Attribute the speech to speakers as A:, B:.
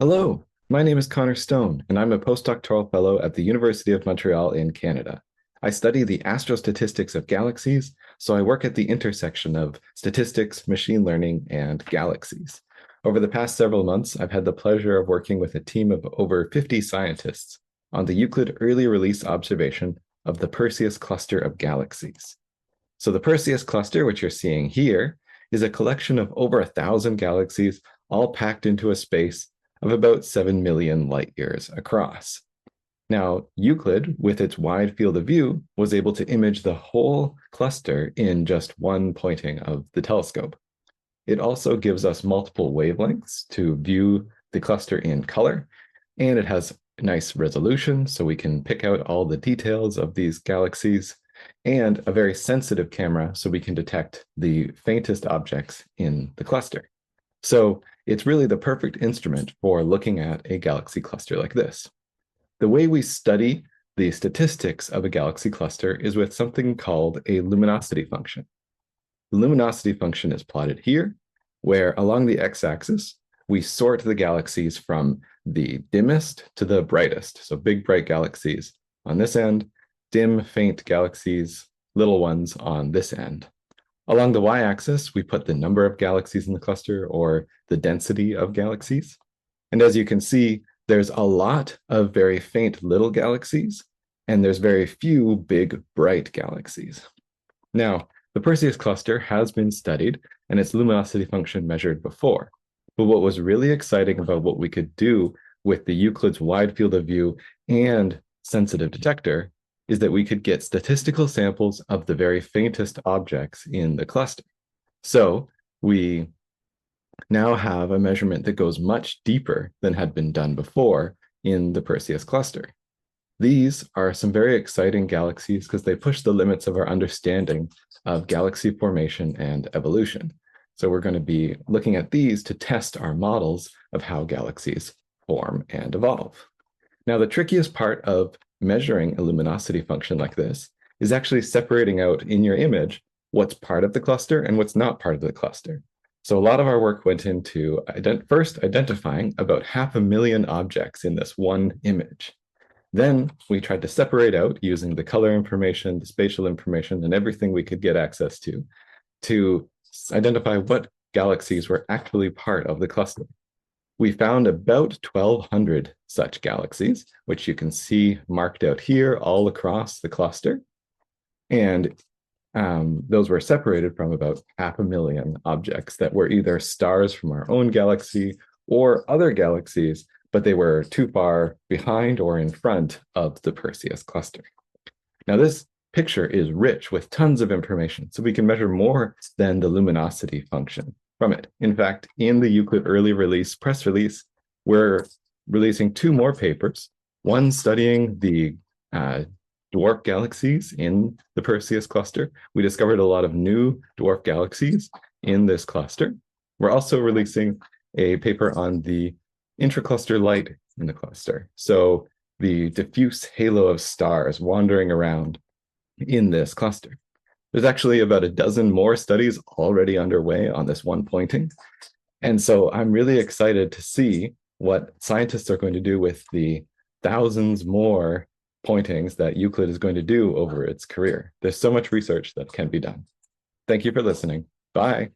A: Hello, my name is Connor Stone, and I'm a postdoctoral fellow at the University of Montreal in Canada. I study the astrostatistics of galaxies, so I work at the intersection of statistics, machine learning, and galaxies. Over the past several months, I've had the pleasure of working with a team of over 50 scientists on the Euclid early release observation of the Perseus Cluster of Galaxies. So the Perseus cluster, which you're seeing here, is a collection of over 1,000 galaxies all packed into a space of about 7 million light years across. Now, Euclid, with its wide field of view, was able to image the whole cluster in just one pointing of the telescope. It also gives us multiple wavelengths to view the cluster in color, and it has nice resolution, so we can pick out all the details of these galaxies, and a very sensitive camera, so we can detect the faintest objects in the cluster. So it's really the perfect instrument for looking at a galaxy cluster like this. The way we study the statistics of a galaxy cluster is with something called a luminosity function. The luminosity function is plotted here, where along the x-axis, we sort the galaxies from the dimmest to the brightest. So big, bright galaxies on this end, dim, faint galaxies, little ones on this end. Along the y-axis, we put the number of galaxies in the cluster, or the density of galaxies. And as you can see, there's a lot of very faint little galaxies, and there's very few big, bright galaxies. Now, the Perseus cluster has been studied and its luminosity function measured before. But what was really exciting about what we could do with the Euclid's wide field of view and sensitive detector is that we could get statistical samples of the very faintest objects in the cluster. So we now have a measurement that goes much deeper than had been done before in the Perseus cluster. These are some very exciting galaxies because they push the limits of our understanding of galaxy formation and evolution. So we're going to be looking at these to test our models of how galaxies form and evolve. Now, the trickiest part of measuring a luminosity function like this is actually separating out in your image what's part of the cluster and what's not part of the cluster. So a lot of our work went into first identifying about 500,000 objects in this one image. Then we tried to separate out using the color information, the spatial information, and everything we could get access to identify what galaxies were actually part of the cluster. We found about 1,200 such galaxies, which you can see marked out here all across the cluster. And those were separated from about 500,000 objects that were either stars from our own galaxy or other galaxies, but they were too far behind or in front of the Perseus cluster. Now, this picture is rich with tons of information, so we can measure more than the luminosity function from it. In fact, in the Euclid early release press release, we're releasing 2 more papers, one studying the dwarf galaxies in the Perseus cluster. We discovered a lot of new dwarf galaxies in this cluster. We're also releasing a paper on the intracluster light in the cluster. So the diffuse halo of stars wandering around in this cluster. There's actually about a dozen more studies already underway on this one pointing. And so I'm really excited to see what scientists are going to do with the thousands more pointings that Euclid is going to do over its career. There's so much research that can be done. Thank you for listening. Bye.